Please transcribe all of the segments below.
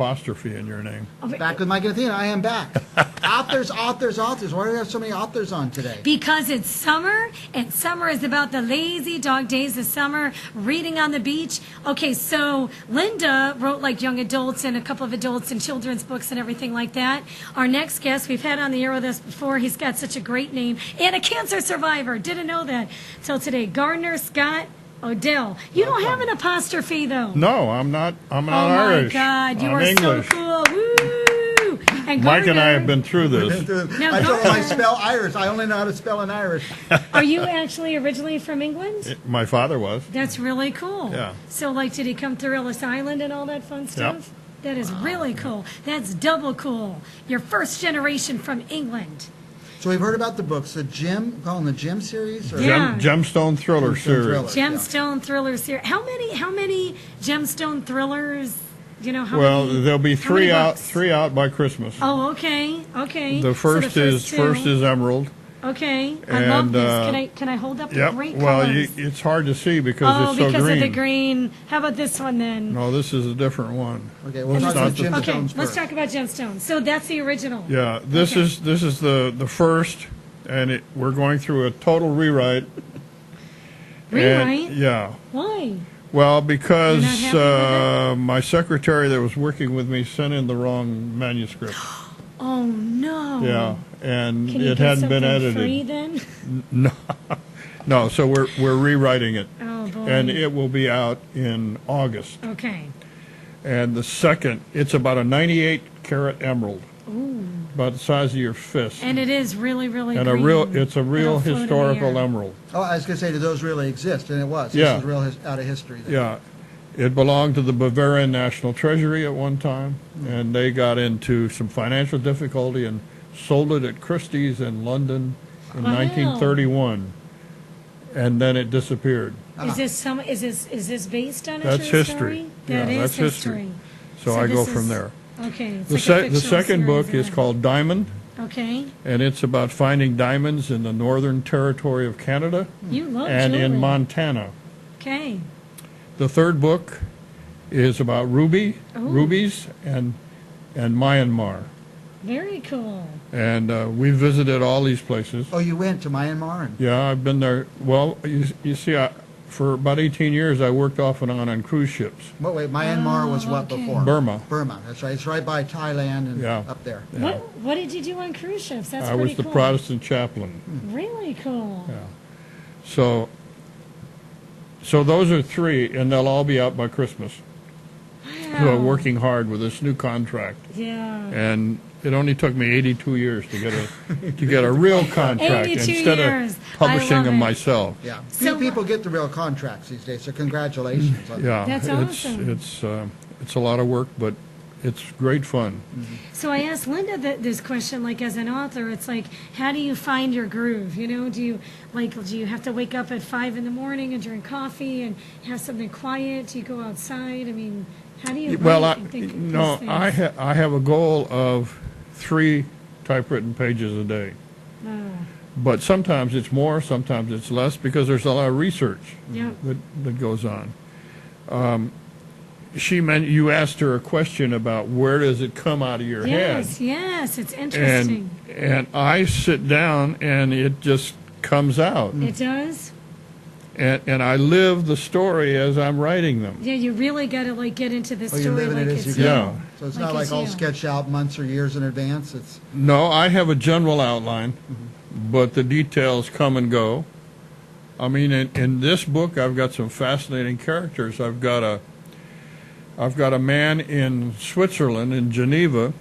apostrophe in your name. Back with Mike and Athena. I am back. Authors. Why do we have so many authors on today? Because it's summer, and summer is about the lazy dog days of summer, reading on the beach. Okay, so Linda wrote like young adults and a couple of adults and children's books and everything like that. Our next guest, we've had on the air with us before. He's got such a great name. And a cancer survivor. Didn't know that till today. Garner Scott Odell. You don't have an apostrophe, though. No, I'm not Irish. Oh, my God. You I'm are English. so cool. Woo! And Mike and I Garner, have been through this. Now, I don't know how to Garner, spell Irish. I only know how to spell in Irish. are you actually originally from England? My father was. That's really cool. Yeah. So, like, did he come through Ellis Island and all that fun stuff? That is really cool. That's double cool. You're first generation from England. So we've heard about the books, the Gem series? Or? Yeah. Gemstone Thriller series. Gemstone Thriller series. How many Gemstone Thrillers? You know how Well, many? there'll be how many three books? out by Christmas. Oh, okay. The first is Emerald. Okay, I love And, this. Can I hold up the Yep. great Well, colors? it's hard to see because it's so because green. of the green. How about this one then? No, this is a different one. Okay, we'll And talk this about is- Gemstones okay, first. let's talk about Gemstone. So that's the original. Yeah, this Okay. is the first, and we're going through a total rewrite. Rewrite? And, yeah. Why? Well, because You're not happy with my secretary that was working with me sent in the wrong manuscript. Oh no. Yeah, and Can you it get hadn't been something edited. free then? No, so we're rewriting it, Oh boy. and it will be out in August. Okay. And the second, it's about a 98-carat emerald, Ooh. about the size of your fist, And it is really, really and green. it's a real It'll float in the historical air. emerald. Oh, I was going to say, do those really exist? And it was. Yeah. This is real out of history. Then. Yeah, it belonged to the Bavarian National Treasury at one time, and they got into some financial difficulty and sold it at Christie's in London in Wow. 1931, and then it disappeared. Is this based on a That's true history. story? Yeah, That is that's history. So I this go from is- there. Okay. It's The, like a the fictional second book series, is yeah. called Diamond, Okay. and it's about finding diamonds in the Northern Territory of Canada You love and in jewelry. Montana. Okay. The third book is about rubies and Myanmar. Very cool. And we visited all these places. Oh, you went to Myanmar? And, Yeah, I've been there. Well, you see, for about 18 years, I worked off and on cruise ships. wait, Myanmar was what okay. before? Burma. Burma, that's right. It's right by Thailand and Yeah. up there. Yeah. What did you do on cruise ships? That's I pretty was the cool. Protestant chaplain. Really cool. Yeah. So those are three, and they'll all be out by Christmas. Wow. So I'm working hard with this new contract, Yeah. and it only took me 82 years to get a real contract 82 instead years. of publishing I love them it. myself. Yeah. So Few people get the real contracts these days, so congratulations. on that. Yeah, That's awesome. it's a lot of work, but it's great fun. So I asked Linda this question, like as an author, it's like, how do you find your groove? You know, do you have to wake up at 5 in the morning and drink coffee and have something quiet? Do you go outside? I mean, how do you Well, write and think of no, these I things? have a goal of 3 typewritten pages a day. Ah, But sometimes it's more, sometimes it's less, because there's a lot of research yeah. that goes on. You asked her a question about where does it come out of your head. Yes, it's interesting. And I sit down and it just comes out. It does? And I live the story as I'm writing them. Yeah, you really got to like get into the Oh, story you're living like it as you it's go. Yeah. So it's Like not like it's all you. sketched out months or years in advance. It's No, I have a general outline, but the details come and go. I mean, in this book, I've got some fascinating characters. I've got a man in Switzerland, in Geneva,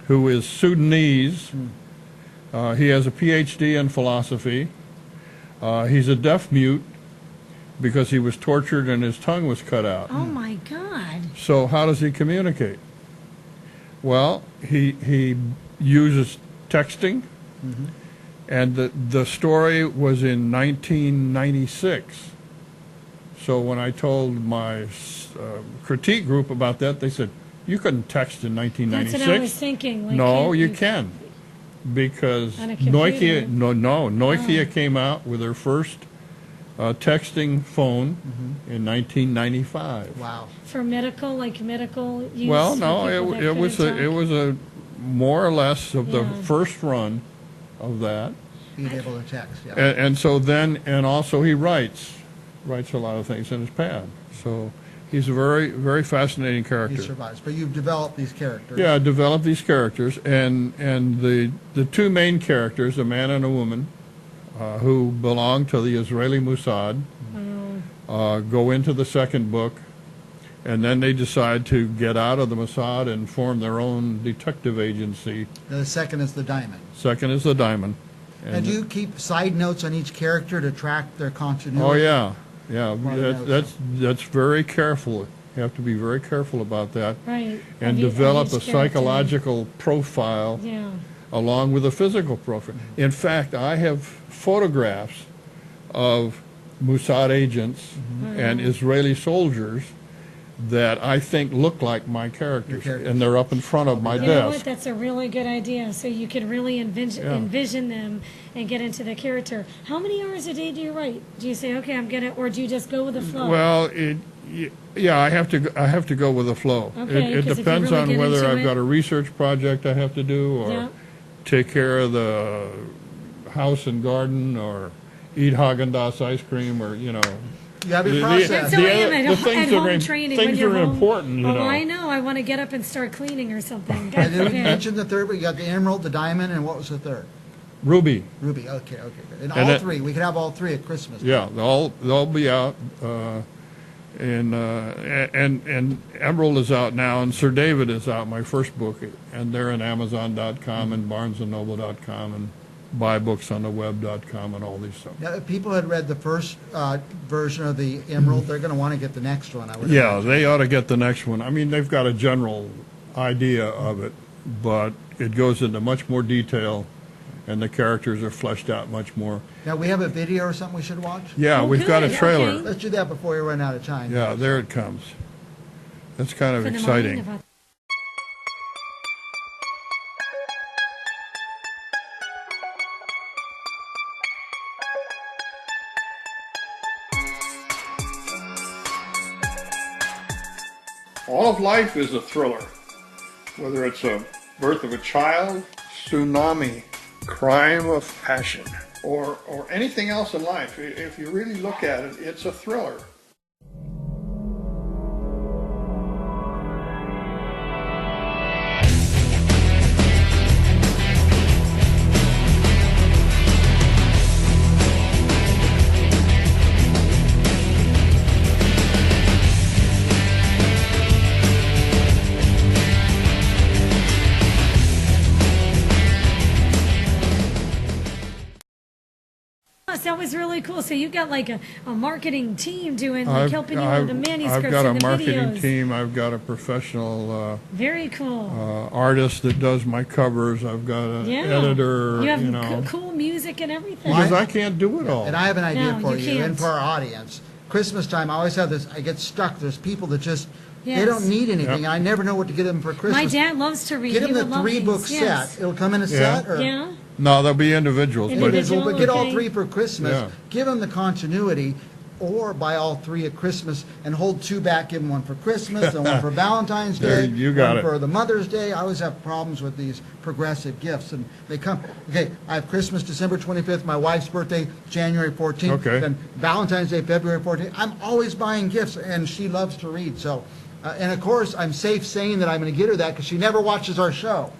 who is Sudanese. He has a PhD in philosophy. He's a deaf mute because he was tortured and his tongue was cut out. Oh my God. So how does he communicate? Well, he uses texting, and the story was in 1996. So when I told my critique group about that, they said, "You couldn't text in 1996." That's what I was thinking. Like, No, can't you can, because On a computer. Nokia came out with their first texting phone in 1995. Wow. For medical use? Well, for no, people that it was couldn't it talk? was a more or less of the Yeah. first run of that, Being able to text, yeah. and so then and also he writes a lot of things in his pad. So he's a very very fascinating He character. survives. But you've developed these characters. Yeah, I developed these characters, and the two main characters, a man and a woman, who belong to the Israeli Mossad, go into the second book, and then they decide to get out of the Mossad and form their own detective agency. The second is the diamond. Second is the Diamond. And do you keep side notes on each character to track their continuity? Oh yeah, yeah. Lot of That's very careful. You have to be very careful about that, Right. and Of develop each a character. psychological profile Yeah. along with a physical profile. In fact, I have photographs of Mossad agents and Israeli soldiers that I think look like my characters, characters. and they're up in front of my You know what? desk. That's a really good idea. So you can really Yeah. envision them and get into the character. How many hours a day do you write? Do you say, okay, I'm gonna, or do you just go with the flow? Well, yeah, I have to go with the flow. Okay, It 'cause if you depends really on get whether into I've it- got a research project I have to do, or Yeah. take care of the house and garden, or eat Haagen-Dazs ice cream, or You have your The- process. That's how the I am other- at, the ho- things at that home are- training. things when you're that are home. important, you Oh, know. I know. I want to get up and start cleaning or something. God And then we forbid. mentioned the third, but you got the emerald, the diamond, and what was the third? Ruby. Ruby. Okay, good. And And all that- three. We could have all three at Christmas. Yeah, they'll be out, and Emerald is out now, and Sir David is out, my first book, and they're in Amazon.com and BarnesandNoble.com and buybooksontheweb.com and all these stuff. Now, if people had read the first version of the emerald, they're going to want to get the next one, I would Yeah, imagine. they ought to get the next one. I mean, they've got a general idea of it, but it goes into much more detail, and the characters are fleshed out much more. Now, we have a video or something we should watch? Yeah, Oh, we've got a good, trailer. okay. Let's do that before we run out of time. Yeah, there it comes. That's kind of For the exciting. morning of All of life is a thriller, whether it's a birth of a child, tsunami, crime of passion, or anything else in life. If you really look at it, it's a thriller. That was really cool. So you've got like a marketing team doing, like helping you with the manuscripts I've got a and the marketing videos. team. I've got a professional Very cool. artist that does my covers. I've got an Yeah. editor, You have you know. cool music and everything. Because I can't do it all. And I have an idea No, for you you and can't. for our audience. Christmas time, I always have this, I get stuck. There's people that just, they Yes. don't need anything. Yep. I never know what to get them for Christmas. My dad loves to read. Get He them the would love three-book these. Yes. set. It'll come in a Yeah. set? Or Yeah. No, they'll be individuals. But individual, but get all okay. three for Christmas. Yeah. Give them the continuity, or buy all three at Christmas and hold two back. Give them one for Christmas and one for Valentine's There, Day. you got one it. for the Mother's Day. I always have problems with these progressive gifts, and they come. Okay, I have Christmas December 25th. My wife's birthday January 14th. Okay. Then Valentine's Day February 14th. I'm always buying gifts, and she loves to read. So, and of course, I'm safe saying that I'm going to get her that because she never watches our show.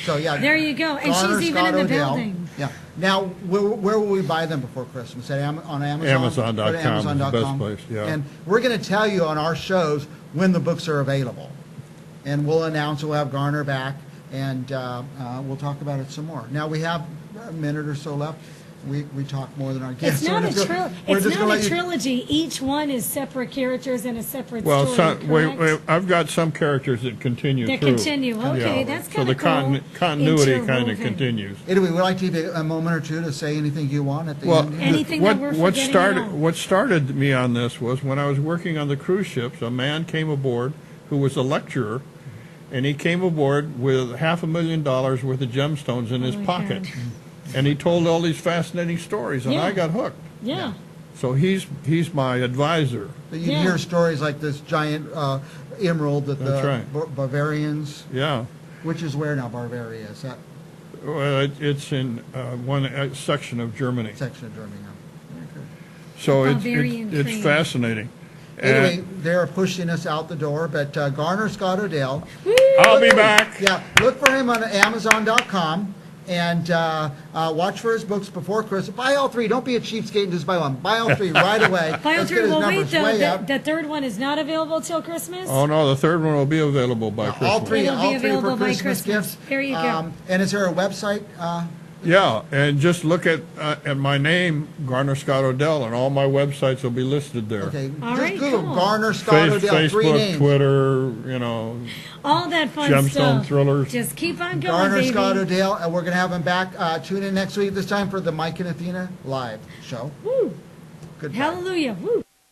So yeah, There you go. And Garner, she's even Scott, in the Odell. building. Yeah. Now, where will we buy them before Christmas? On Amazon? Amazon.com Go to is the best Amazon.com. place, yeah. And we're going to tell you on our shows when the books are available. And we'll announce, we'll have Garner back, and we'll talk about it some more. Now, we have a minute or so left. We talk more than our guests. It's not We're a just gonna- trilogy. we're It's just gonna not let a you- trilogy. Each one is separate characters and a separate well, story. correct? I've got some characters that continue That through. continue. Okay, Yeah. that's So kind the of cool. continuity kind of Interwoven. continues. Anyway, we'd like to give you a moment or two to say anything you want at the Well, end. Anything that we're forgetting at all. what started me on this was when I was working on the cruise ships, a man came aboard who was a lecturer, and he came aboard with $500,000 worth of gemstones in his my pocket. God. And he told all these fascinating stories, and Yeah. I got hooked. Yeah. So he's my advisor. But you Yeah. hear stories like this giant emerald that That's the right. Bavarians, Yeah. which is where now Bavaria is that Well, it's in one section of Germany. section of Germany now. Very good. So Bavarian it's cream. fascinating. Anyway, And they're pushing us out the door, but Garner Scott Odell. I'll be back. Yeah, look for him on Amazon.com and watch for his books before Christmas. Buy all three. Don't be a cheapskate and just buy one. Buy all three right away. Buy all Let's three. get his Well, wait, numbers though. way up. The third one is not available till Christmas. Oh no, the third one will be available by Christmas. All three, It'll be all three available for by Christmas Christmas. gifts. There you go. And is there a website? Yeah, and just look at my name, Garner Scott Odell, and all my websites will be listed there. Okay, All just right, Google cool. Garner Scott Odell, three Facebook, names. Twitter, All that fun Gemstone stuff. Thrillers. Just keep on going, Garner baby. Scott Odell, and we're going to have him back. Tune in next week, this time for the Mike and Athena live show. Woo. Goodbye. Hallelujah. Woo.